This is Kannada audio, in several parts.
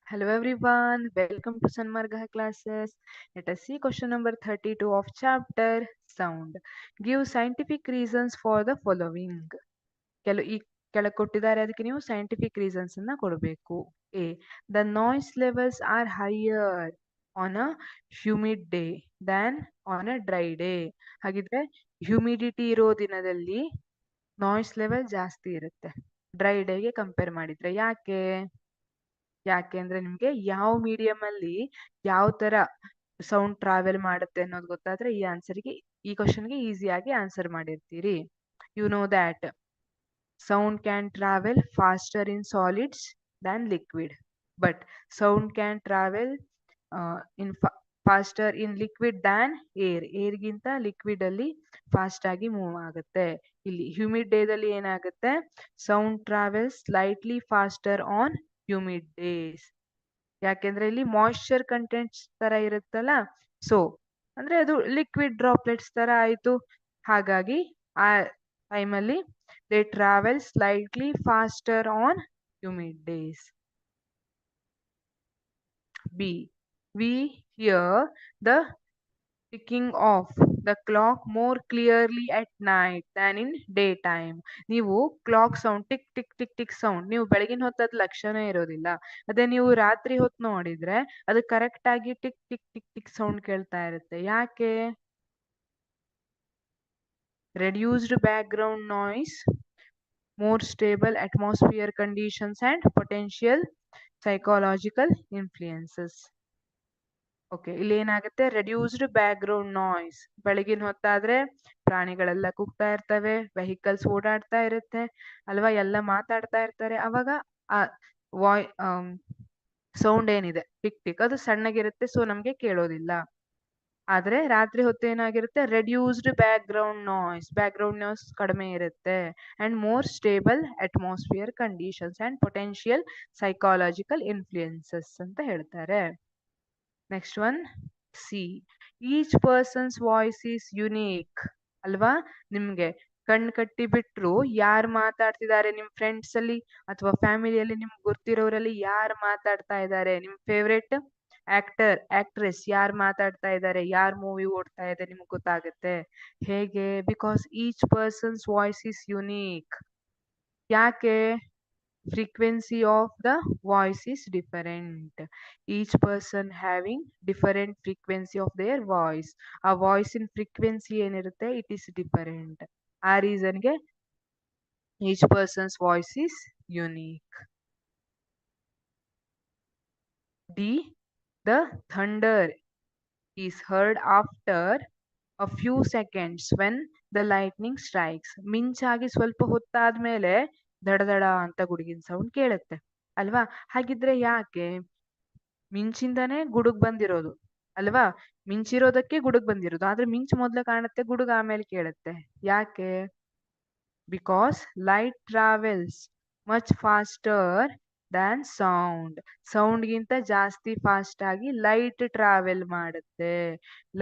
Hello everyone, welcome to Sanmarga classes. Let us see question number 32 of chapter Sound. Give scientific reasons for the following. ಈ ಕೆಳಗೆ ಕೊಟ್ಟಿದ್ದಾರೆ ಅದಕ್ಕೆ ನೀವು ಸೈಂಟಿಫಿಕ್ ರೀಸನ್ಸ್ ಅನ್ನ ಕೊಡಬೇಕು. A the noise levels R higher on a humid day than on a dry day. ಹಾಗಿದ್ರೆ ಹ್ಯೂಮಿಡಿಟಿ ಇರೋ ದಿನದಲ್ಲಿ ನಾಯ್ಸ್ ಲೆವೆಲ್ ಜಾಸ್ತಿ ಇರುತ್ತೆ ಡ್ರೈ ಡೇಗೆ ಕಂಪೇರ್ ಮಾಡಿದ್ರೆ. ಯಾಕೆ ಅಂದ್ರೆ ನಿಮ್ಗೆ ಯಾವ ಮೀಡಿಯಂ ಅಲ್ಲಿ ಯಾವ ತರ ಸೌಂಡ್ ಟ್ರಾವೆಲ್ ಮಾಡುತ್ತೆ ಅನ್ನೋದು ಗೊತ್ತಾದ್ರೆ ಈ ಕ್ವಶನ್ಗೆ ಈಸಿಯಾಗಿ ಆನ್ಸರ್ ಮಾಡಿರ್ತೀರಿ. You know that sound can travel faster in solids than liquid, but sound can travel faster in liquid than air. ಏರ್ಗಿಂತ ಲಿಕ್ವಿಡ್ ಅಲ್ಲಿ ಫಾಸ್ಟ್ ಆಗಿ ಮೂವ್ ಆಗುತ್ತೆ. ಇಲ್ಲಿ ಹ್ಯೂಮಿಡ್ ಡೇದಲ್ಲಿ ಏನಾಗುತ್ತೆ, sound travels slightly faster on humid days. ಯಾಕೆಂದ್ರೆ ಇಲ್ಲಿ ಮಾಯಿಶ್ಚರ್ ಕಂಟೆಂಟ್ಸ್ ತರ ಇರುತ್ತಲ್ಲ, ಸೊ ಅಂದ್ರೆ ಅದು ಲಿಕ್ವಿಡ್ ಡ್ರಾಪ್ಲೆಟ್ಸ್ ತರ ಆಯ್ತು. ಹಾಗಾಗಿ ಆ ಟೈಮಲ್ಲಿ they travel slightly faster on humid days. B. We hear the ticking of the clock more clearly at night than in daytime. ನೀವು clock sound tick tick tick tick sound ನೀವು ಬೆಳಗಿನ ಹೊತ್ತದ ಲಕ್ಷಣ ಇರೋದಿಲ್ಲ. ಅದೇ ನೀವು ರಾತ್ರಿ ಹೊತ್ತು ನೋಡಿದ್ರೆ ಅದು ಕರೆಕ್ಟ್ ಆಗಿ tick tick tick tick sound ಕೇಳ್ತಾ ಇರುತ್ತೆ. ಯಾಕೆ? reduced background noise, more stable atmosphere conditions and potential psychological influences. Okay, ಇಲ್ಲಿ ಏನಾಗುತ್ತೆ, ರೆಡ್ಯೂಸ್ಡ್ ಬ್ಯಾಕ್ ಗ್ರೌಂಡ್ ನಾಯ್ಸ್. ಬೆಳಗಿನ ಹೊತ್ತಾದ್ರೆ ಪ್ರಾಣಿಗಳೆಲ್ಲ ಕೂಗ್ತಾ ಇರ್ತವೆ, ವೆಹಿಕಲ್ಸ್ ಓಡಾಡ್ತಾ ಇರುತ್ತೆ ಅಲ್ವಾ, ಎಲ್ಲ ಮಾತಾಡ್ತಾ ಇರ್ತಾರೆ. ಅವಾಗ ಆ ಸೌಂಡ್ ಏನಿದೆ ಟಿಕ್ ಟಿಕ್ ಅದು ಸಣ್ಣಗಿರುತ್ತೆ, ಸೊ ನಮ್ಗೆ ಕೇಳೋದಿಲ್ಲ. ಆದ್ರೆ ರಾತ್ರಿ ಹೊತ್ತು ಏನಾಗಿರುತ್ತೆ, ರೆಡ್ಯೂಸ್ಡ್ ಬ್ಯಾಕ್ ಗ್ರೌಂಡ್ ನಾಯ್ಸ್ ಕಡಿಮೆ ಇರುತ್ತೆ and more stable atmosphere conditions and potential psychological influences ಅಂತ ಹೇಳ್ತಾರೆ. Next one, see each persons voice is unique. ಅಲ್ವಾ, ನಿಮ್ಗೆ ಕಣ್ ಕಟ್ಟಿ ಬಿಟ್ರು ಯಾರು ಮಾತಾಡ್ತಿದ್ದಾರೆ ನಿಮ್ ಫ್ರೆಂಡ್ಸ್ ಅಲ್ಲಿ ಅಥವಾ ಫ್ಯಾಮಿಲಿಯಲ್ಲಿ ನಿಮ್ಗೆ ಗೊತ್ತಿರೋರಲ್ಲಿ ಯಾರು ಮಾತಾಡ್ತಾ ಇದ್ದಾರೆ, ನಿಮ್ ಫೇವ್ರೆಟ್ ಆಕ್ಟರ್ ಆಕ್ಟ್ರೆಸ್ ಯಾರು ಮಾತಾಡ್ತಾ ಇದ್ದಾರೆ, ಯಾರ್ ಮೂವಿ ಓಡ್ತಾ ಇದೆ ನಿಮ್ಗೆ ಗೊತ್ತಾಗುತ್ತೆ. ಹೇಗೆ? Because each persons voice is unique. ಯಾಕೆ? frequency of the voice is different. Each person having different frequency of their voice. A voice in frequency ಏನಿರುತ್ತೆ, it is different. ಆ ರೀಸನ್ಗೆ each person's voice is unique. D. The thunder is heard after a few seconds when the lightning strikes. ಮಿಂಚಾಗಿ ಸ್ವಲ್ಪ ಹೊತ್ತಾದ್ಮೇಲೆ ದಡದಡ ಅಂತ ಗುಡುಗಿನ ಸೌಂಡ್ ಕೇಳುತ್ತೆ ಅಲ್ವಾ. ಹಾಗಿದ್ರೆ ಯಾಕೆ? ಮಿಂಚಿಂದಾನೇ ಗುಡುಗ್ ಬಂದಿರೋದು ಅಲ್ವಾ, ಮಿಂಚಿರೋದಕ್ಕೆ ಗುಡುಗ್ ಬಂದಿರೋದು. ಆದ್ರೆ ಮಿಂಚು ಮೊದ್ಲು ಕಾಣುತ್ತೆ, ಗುಡುಗ್ ಆಮೇಲೆ ಕೇಳುತ್ತೆ. ಯಾಕೆ? Because light travels much faster than sound ಗಿಂತ ಜಾಸ್ತಿ ಫಾಸ್ಟ್ ಆಗಿ ಲೈಟ್ ಟ್ರಾವೆಲ್ ಮಾಡುತ್ತೆ.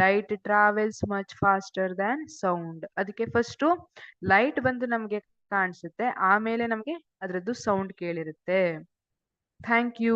Light travels much faster than sound. ಅದಕ್ಕೆ ಫಸ್ಟ್ ಲೈಟ್ ಬಂದು ನಮ್ಗೆ ಕಾಣಿಸುತ್ತೆ, ಆಮೇಲೆ ನಮ್ಗೆ ಅದ್ರದ್ದು ಸೌಂಡ್ ಕೇಳಿರುತ್ತೆ. Thank you.